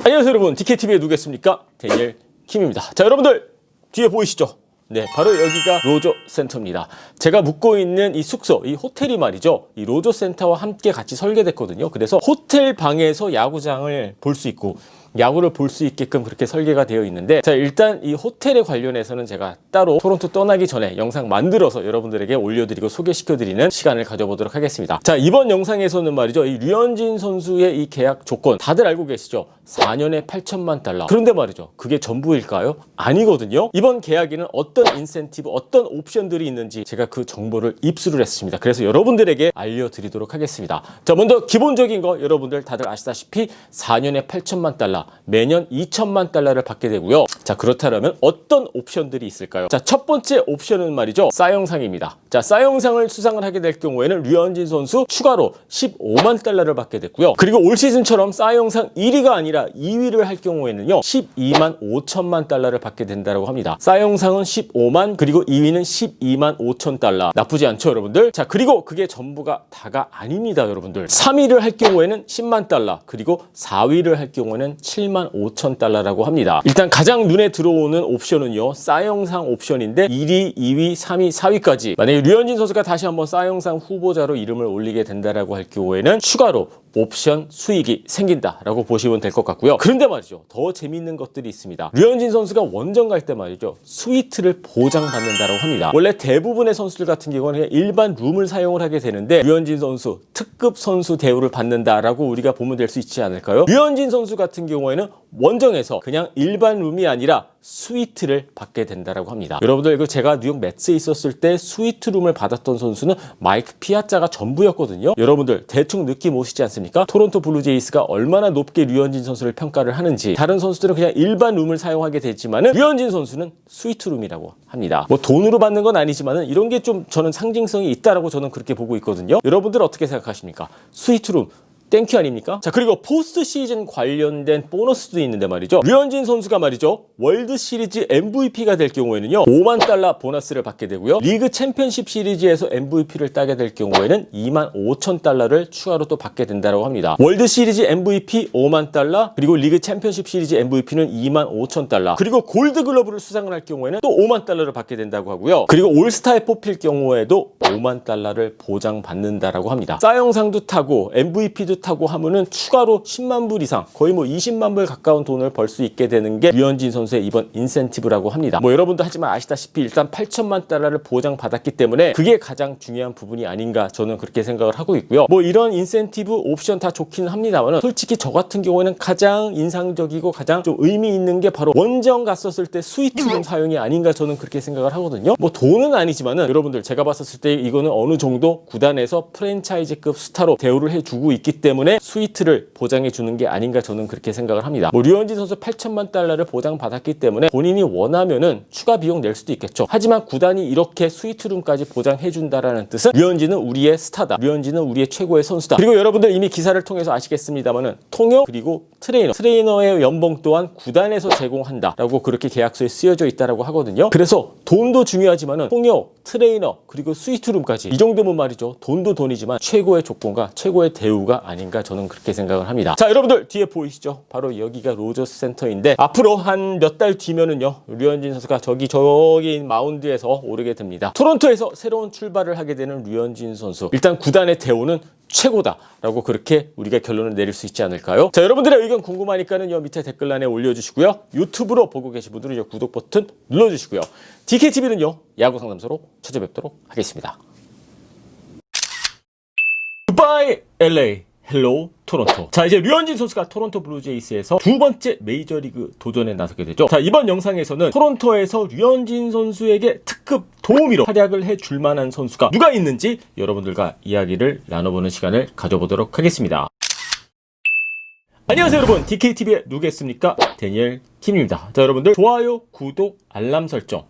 안녕하세요 여러분, DKTV의 누구겠습니까? 데니엘 킴입니다. 자, 여러분들 뒤에 보이시죠? 네, 바로 여기가 로저 센터입니다. 제가 묵고 있는 이 숙소, 이 호텔이 말이죠, 이 로저 센터와 함께 같이 설계됐거든요. 그래서 호텔 방에서 야구장을 볼 수 있고 야구를 볼 수 있게끔 그렇게 설계가 되어 있는데, 자, 일단 이 호텔에 관련해서는 제가 따로 토론토 떠나기 전에 영상 만들어서 여러분들에게 올려드리고 소개시켜드리는 시간을 가져보도록 하겠습니다. 자, 이번 영상에서는 말이죠, 이 류현진 선수의 이 계약 조건 다들 알고 계시죠? 4년에 8천만 달러. 그런데 말이죠, 그게 전부일까요? 아니거든요. 이번 계약에는 어떤 인센티브, 어떤 옵션들이 있는지 제가 그 정보를 입수를 했습니다. 그래서 여러분들에게 알려드리도록 하겠습니다. 자, 먼저 기본적인 거 여러분들 다들 아시다시피 4년에 8천만 달러, 매년 2천만 달러를 받게 되고요. 자, 그렇다면 어떤 옵션들이 있을까요? 자, 첫 번째 옵션은 말이죠, 싸영상입니다. 자, 싸영상을 수상을 하게 될 경우에는 류현진 선수 추가로 15만 달러를 받게 됐고요. 그리고 올 시즌처럼 싸영상 1위가 아니라 2위를 할 경우에는요 12만 5천만 달러를 받게 된다고 합니다. 싸영상은 15만, 그리고 2위는 12만 5천 달러. 나쁘지 않죠 여러분들? 자, 그리고 그게 전부가 다가 아닙니다 여러분들. 3위를 할 경우에는 10만 달러, 그리고 4위를 할 경우에는 7만 5천 달러라고 합니다. 일단 가장 눈에 들어오는 옵션은요 싸영상 옵션인데, 1위, 2위, 3위, 4위까지 만약에 류현진 선수가 다시 한번 싸영상 후보자로 이름을 올리게 된다라고 할 경우에는 추가로 옵션 수익이 생긴다라고 보시면 될 것 같고요. 그런데 말이죠, 더 재미있는 것들이 있습니다. 류현진 선수가 원정 갈 때 말이죠, 스위트를 보장받는다라고 합니다. 원래 대부분의 선수들 같은 경우는 그냥 일반 룸을 사용을 하게 되는데, 류현진 선수 특급 선수 대우를 받는다라고 우리가 보면 될 수 있지 않을까요? 류현진 선수 같은 경우에는 원정에서 그냥 일반 룸이 아니라 스위트를 받게 된다라고 합니다. 여러분들, 이거 제가 뉴욕 매츠에 있었을 때 스위트 룸을 받았던 선수는 마이크 피아자가 전부였거든요. 여러분들 대충 느낌 오시지 않습니까? 토론토 블루제이스가 얼마나 높게 류현진 선수를 평가를 하는지. 다른 선수들은 그냥 일반 룸을 사용하게 되지만은 류현진 선수는 스위트 룸이라고 합니다. 뭐 돈으로 받는 건 아니지만은 이런 게 좀 저는 상징성이 있다라고 저는 그렇게 보고 있거든요. 여러분들 어떻게 생각하십니까? 스위트 룸 땡큐 아닙니까? 자, 그리고 포스트 시즌 관련된 보너스도 있는데 말이죠, 류현진 선수가 말이죠 월드 시리즈 MVP가 될 경우에는요 5만 달러 보너스를 받게 되고요, 리그 챔피언십 시리즈에서 MVP를 따게 될 경우에는 2만 5천 달러를 추가로 또 받게 된다고 합니다. 월드 시리즈 MVP 5만 달러, 그리고 리그 챔피언십 시리즈 MVP는 2만 5천 달러, 그리고 골드 글러브를 수상을 할 경우에는 또 5만 달러를 받게 된다고 하고요. 그리고 올스타에 뽑힐 경우에도 5만 달러를 보장받는다라고 합니다. 싸영상도 타고 MVP도 타고 하면은 추가로 10만 불 이상, 거의 뭐 20만 불 가까운 돈을 벌 수 있게 되는 게 류현진 선수의 이번 인센티브라고 합니다. 뭐 여러분도 하지만 아시다시피 일단 8천만 달러를 보장받았기 때문에 그게 가장 중요한 부분이 아닌가 저는 그렇게 생각을 하고 있고요. 뭐 이런 인센티브 옵션 다 좋긴 합니다만, 솔직히 저 같은 경우에는 가장 인상적이고 가장 좀 의미 있는 게 바로 원정 갔었을 때 스위트룸 사용이 아닌가 저는 그렇게 생각을 하거든요. 뭐 돈은 아니지만은 여러분들, 제가 봤었을 때 이거는 어느 정도 구단에서 프랜차이즈급 스타로 대우를 해주고 있기 때문에 스위트를 보장해 주는 게 아닌가 저는 그렇게 생각을 합니다. 뭐 류현진 선수 8천만 달러를 보장받았기 때문에 본인이 원하면은 추가 비용 낼 수도 있겠죠. 하지만 구단이 이렇게 스위트룸까지 보장해 준다라는 뜻은 류현진은 우리의 스타다, 류현진은 우리의 최고의 선수다. 그리고 여러분들 이미 기사를 통해서 아시겠습니다만은 통역 그리고 트레이너의 연봉 또한 구단에서 제공한다라고 그렇게 계약서에 쓰여져 있다라고 하거든요. 그래서 돈도 중요하지만은 통역, 트레이너, 그리고 스위트룸까지, 이 정도면 말이죠, 돈도 돈이지만 최고의 조건과 최고의 대우가 아닌가 저는 그렇게 생각을 합니다. 자, 여러분들 뒤에 보이시죠? 바로 여기가 로저스 센터인데, 앞으로 한 몇 달 뒤면은요 류현진 선수가 저기 마운드에서 오르게 됩니다. 토론토에서 새로운 출발을 하게 되는 류현진 선수, 일단 구단의 대우는 최고다라고 그렇게 우리가 결론을 내릴 수 있지 않을까요? 자, 여러분들의 의견 궁금하니까는 밑에 댓글란에 올려주시고요, 유튜브로 보고 계신 분들은 구독 버튼 눌러주시고요, DKTV는요 야구 상담소로 찾아뵙도록 하겠습니다. 굿바이 LA, 헬로우 토론토. 자, 이제 류현진 선수가 토론토 블루제이스에서 두 번째 메이저리그 도전에 나서게 되죠. 자, 이번 영상에서는 토론토에서 류현진 선수에게 특급 도우미로 활약을 해줄 만한 선수가 누가 있는지 여러분들과 이야기를 나눠보는 시간을 가져보도록 하겠습니다. 안녕하세요 여러분, DKTV의 누구겠습니까? 데니엘 킴입니다. 자, 여러분들 좋아요, 구독, 알람 설정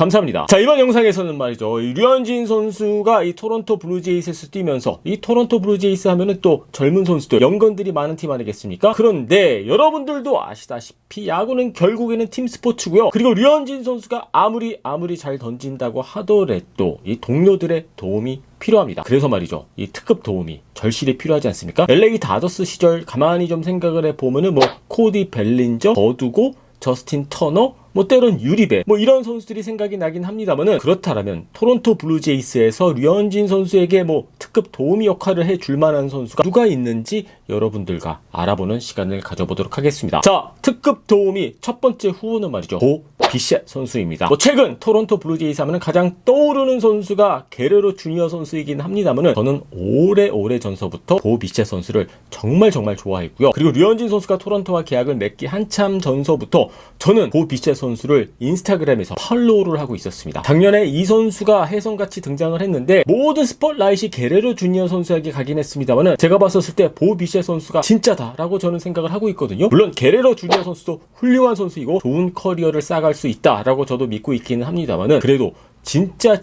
감사합니다. 자, 이번 영상에서는 말이죠, 이 류현진 선수가 이 토론토 블루제이스에서 뛰면서, 이 토론토 블루제이스 하면은 또 젊은 선수들, 영건들이 많은 팀 아니겠습니까? 그런데 여러분들도 아시다시피 야구는 결국에는 팀 스포츠고요. 그리고 류현진 선수가 아무리 잘 던진다고 하더라도 이 동료들의 도움이 필요합니다. 그래서 말이죠, 이 특급 도움이 절실히 필요하지 않습니까? LA 다저스 시절 가만히 좀 생각을 해보면은 뭐 코디 벨린저, 버두고, 저스틴 터너, 뭐 때론 유리베, 뭐 이런 선수들이 생각이 나긴 합니다만은, 그렇다라면 토론토 블루제이스에서 류현진 선수에게 뭐 특급 도우미 역할을 해줄 만한 선수가 누가 있는지 여러분들과 알아보는 시간을 가져보도록 하겠습니다. 자, 특급 도우미 첫 번째 후보는 말이죠, 보 비셋 선수입니다. 뭐 최근 토론토 블루제이스 하면 가장 떠오르는 선수가 게레로 주니어 선수이긴 합니다만은, 저는 오래 전서부터 보 비셋 선수를 정말 좋아했고요. 그리고 류현진 선수가 토론토와 계약을 맺기 한참 전서부터 저는 보 비셋 선수를 인스타그램에서 팔로우를 하고 있었습니다. 작년에 이 선수가 혜성같이 등장을 했는데 모든 스포트라이트이 게레로 주니어 선수에게 가긴 했습니다만은, 제가 봤었을 때 보 비셋 선수가 진짜다라고 저는 생각을 하고 있거든요. 물론 게레로 주니어 선수도 훌륭한 선수이고 좋은 커리어를 쌓아갈 수 있다라고 저도 믿고 있기는 합니다만은, 그래도 진짜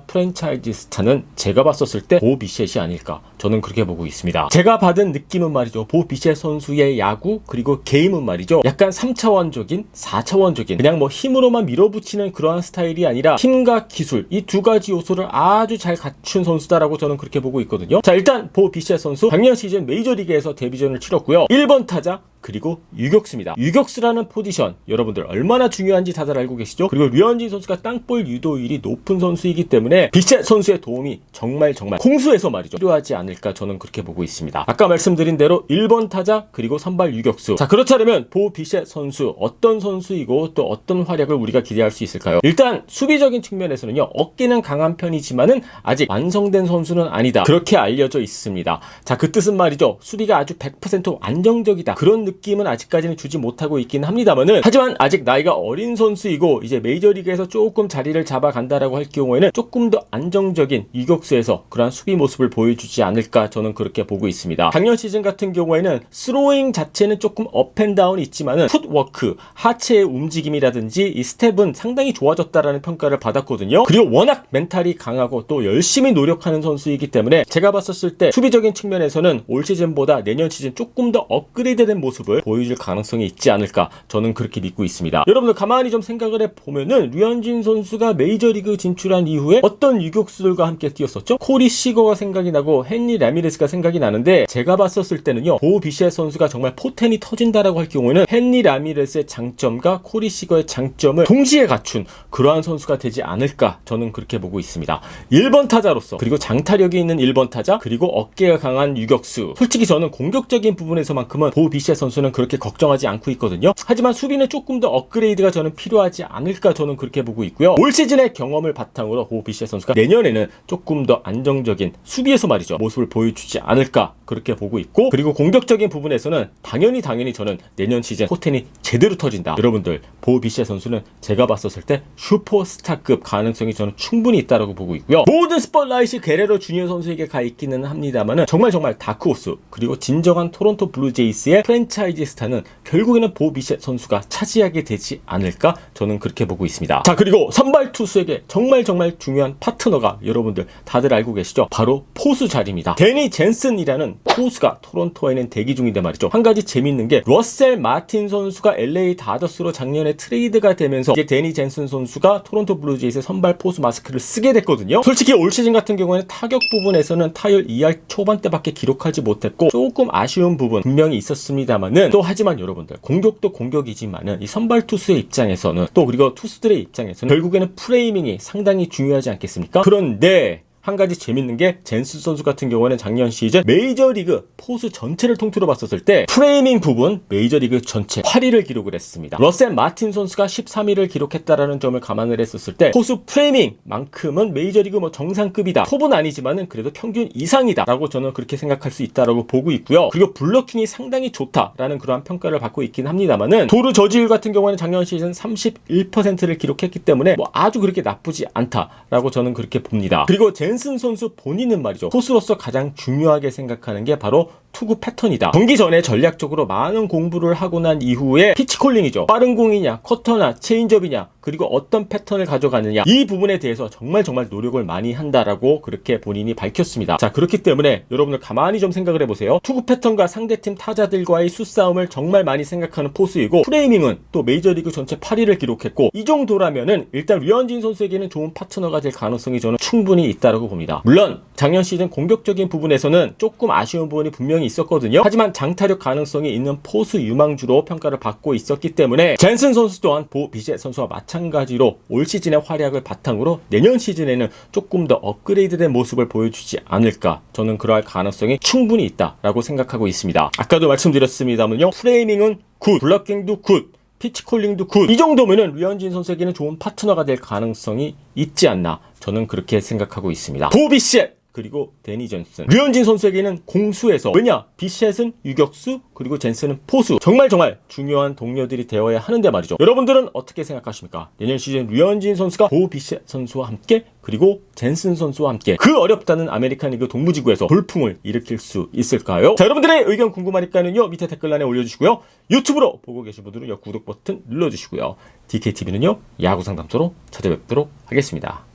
프랜차이즈 스타는 제가 봤었을 때 보 비셋이 아닐까, 저는 그렇게 보고 있습니다. 제가 받은 느낌은 말이죠, 보 비셋 선수의 야구 그리고 게임은 말이죠, 약간 3차원적인 4차원적인 그냥 뭐 힘으로만 밀어붙이는 그러한 스타일이 아니라 힘과 기술, 이 두 가지 요소를 아주 잘 갖춘 선수다라고 저는 그렇게 보고 있거든요. 자, 일단 보 비셋 선수 작년 시즌 메이저리그에서 데뷔전을 치렀고요. 1번 타자 그리고 유격수입니다. 유격수라는 포지션 여러분들 얼마나 중요한지 다들 알고 계시죠? 그리고 류현진 선수가 땅볼 유도율이 높은 선수이기 때문에 비셋 선수의 도움이 정말 공수에서 말이죠, 필요하지 않을까, 저는 그렇게 보고 있습니다. 아까 말씀드린 대로 1번 타자 그리고 선발 유격수. 자, 그렇다면 보 비셋 선수 어떤 선수이고 또 어떤 활약을 우리가 기대할 수 있을까요? 일단 수비적인 측면에서는요, 어깨는 강한 편이지만은 아직 완성된 선수는 아니다, 그렇게 알려져 있습니다. 자, 그 뜻은 말이죠, 수비가 아주 100% 안정적이다, 그런 느낌은 아직까지는 주지 못하고 있긴 합니다만은, 하지만 아직 나이가 어린 선수이고 이제 메이저리그에서 조금 자리를 잡아간다라고 할 경우에는 조금 더 안정적인 유격수에서 그러한 수비 모습을 보여주지 않을까, 저는 그렇게 보고 있습니다. 작년 시즌 같은 경우에는 스로잉 자체는 조금 업앤다운이 있지만은 풋워크, 하체의 움직임이라든지 이 스텝은 상당히 좋아졌다라는 평가를 받았거든요. 그리고 워낙 멘탈이 강하고 또 열심히 노력하는 선수이기 때문에 제가 봤었을 때 수비적인 측면에서는 올 시즌보다 내년 시즌 조금 더 업그레이드된 모습을 보여줄 가능성이 있지 않을까, 저는 그렇게 믿고 있습니다. 여러분들 가만히 좀 생각을 해보면은 류현진 선수가 메이저리그 진출한 이후에 어떤 유격수들과 함께 뛰었었죠? 코리 시거가 생각이 나고 헨리 라미레스가 생각이 나는데, 제가 봤었을 때는요, 보 비셋 선수가 정말 포텐이 터진다라고 할 경우에는 헨리 라미레스의 장점과 코리 시거의 장점을 동시에 갖춘 그러한 선수가 되지 않을까, 저는 그렇게 보고 있습니다. 1번 타자로서, 그리고 장타력이 있는 1번 타자, 그리고 어깨가 강한 유격수. 솔직히 저는 공격적인 부분에서만큼은 보 비셋 선수는 그렇게 걱정하지 않고 있거든요. 하지만 수비는 조금 더 업그레이드가 저는 필요하지 않을까, 저는 그렇게 보고 있고요. 올 시즌의 경험을 바탕으로 보 비셋 선수가 내년에는 조금 더 안정적인 수비에서 말이죠, 모습을 보여주지 않을까, 그렇게 보고 있고, 그리고 공격적인 부분에서는 당연히 저는 내년 시즌 포텐이 제대로 터진다. 여러분들 보 비셋 선수는 제가 봤었을 때 슈퍼스타급 가능성이 저는 충분히 있다라고 보고 있고요. 모든 스포트라이트이 게레로 주니어 선수에게 가 있기는 합니다만은 정말 다크호스, 그리고 진정한 토론토 블루제이스의 프랜차이즈 스타는 결국에는 보 비셋 선수가 차지하게 되지 않을까, 저는 그렇게 보고 있습니다. 자, 그리고 선발 투수에게 정말 중요한 파트너가 여러분들 다들 알고 계시죠? 바로 포수 자리입니다. 데니 젠슨이라는 포수가 토론토에는 대기 중인데 말이죠, 한 가지 재밌는 게 러셀 마틴 선수가 LA 다저스로 작년에 트레이드가 되면서 이제 데니 젠슨 선수가 토론토 블루제이스의 선발 포수 마스크를 쓰게 됐거든요. 솔직히 올 시즌 같은 경우에는 타격 부분에서는 타율 2할 초반대밖에 기록하지 못했고 조금 아쉬운 부분 분명히 있었습니다만은, 또 하지만 여러분들 공격도 공격이지만은 이 선발 투수의 입장에서는, 또 그리고 투수들의 입장에서는 결국에는 프레이밍이 상당히 중요하지 않겠습니까? 그런데 한 가지 재밌는 게, 젠슨 선수 같은 경우는 작년 시즌 메이저리그 포수 전체를 통틀어 봤었을 때 프레이밍 부분 메이저리그 전체 8위를 기록을 했습니다. 러셀 마틴 선수가 13위를 기록했다라는 점을 감안을 했었을 때 포수 프레이밍만큼은 메이저리그 뭐 정상급이다, 톱은 아니지만은 그래도 평균 이상이다 라고 저는 그렇게 생각할 수 있다라고 보고 있고요. 그리고 블로킹이 상당히 좋다라는 그러한 평가를 받고 있긴 합니다만은, 도루 저지율 같은 경우는 작년 시즌 31%를 기록했기 때문에 뭐 아주 그렇게 나쁘지 않다라고 저는 그렇게 봅니다. 그리고 젠슨 선수 본인은 말이죠, 포수로서 가장 중요하게 생각하는 게 바로 투구 패턴이다. 경기 전에 전략적으로 많은 공부를 하고 난 이후에 피치콜링이죠. 빠른 공이냐, 커터나 체인지업이냐, 그리고 어떤 패턴을 가져가느냐, 이 부분에 대해서 정말 노력을 많이 한다라고 그렇게 본인이 밝혔습니다. 자, 그렇기 때문에 여러분들 가만히 좀 생각을 해보세요. 투구 패턴과 상대팀 타자들과의 수싸움을 정말 많이 생각하는 포수이고, 프레이밍은 또 메이저리그 전체 8위를 기록했고, 이 정도라면은 일단 류현진 선수에게는 좋은 파트너가 될 가능성이 저는 충분히 있다라고 봅니다. 물론 작년 시즌 공격적인 부분에서는 조금 아쉬운 부분이 분명히 있었거든요. 하지만 장타력 가능성이 있는 포수 유망주로 평가를 받고 있었기 때문에 젠슨 선수 또한 보 비젯 선수와 마찬가지로 올 시즌의 활약을 바탕으로 내년 시즌에는 조금 더 업그레이드된 모습을 보여주지 않을까, 저는 그러할 가능성이 충분히 있다라고 생각하고 있습니다. 아까도 말씀드렸습니다만요, 프레이밍은 굿, 블러킹도 굿, 피치콜링도 굿, 이 정도면은 류현진 선수에게는 좋은 파트너가 될 가능성이 있지 않나, 저는 그렇게 생각하고 있습니다. 보 비젯 그리고 데니 젠슨, 류현진 선수에게는 공수에서, 왜냐, 비셋은 유격수 그리고 젠슨은 포수, 정말 중요한 동료들이 되어야 하는데 말이죠. 여러분들은 어떻게 생각하십니까? 내년 시즌 류현진 선수가 보 비셋 선수와 함께 그리고 젠슨 선수와 함께 그 어렵다는 아메리칸 리그 동부지구에서 돌풍을 일으킬 수 있을까요? 자, 여러분들의 의견 궁금하니까는요, 밑에 댓글란에 올려주시고요, 유튜브로 보고 계신 분들은 구독 버튼 눌러주시고요, DKTV는요 야구 상담소로 찾아뵙도록 하겠습니다.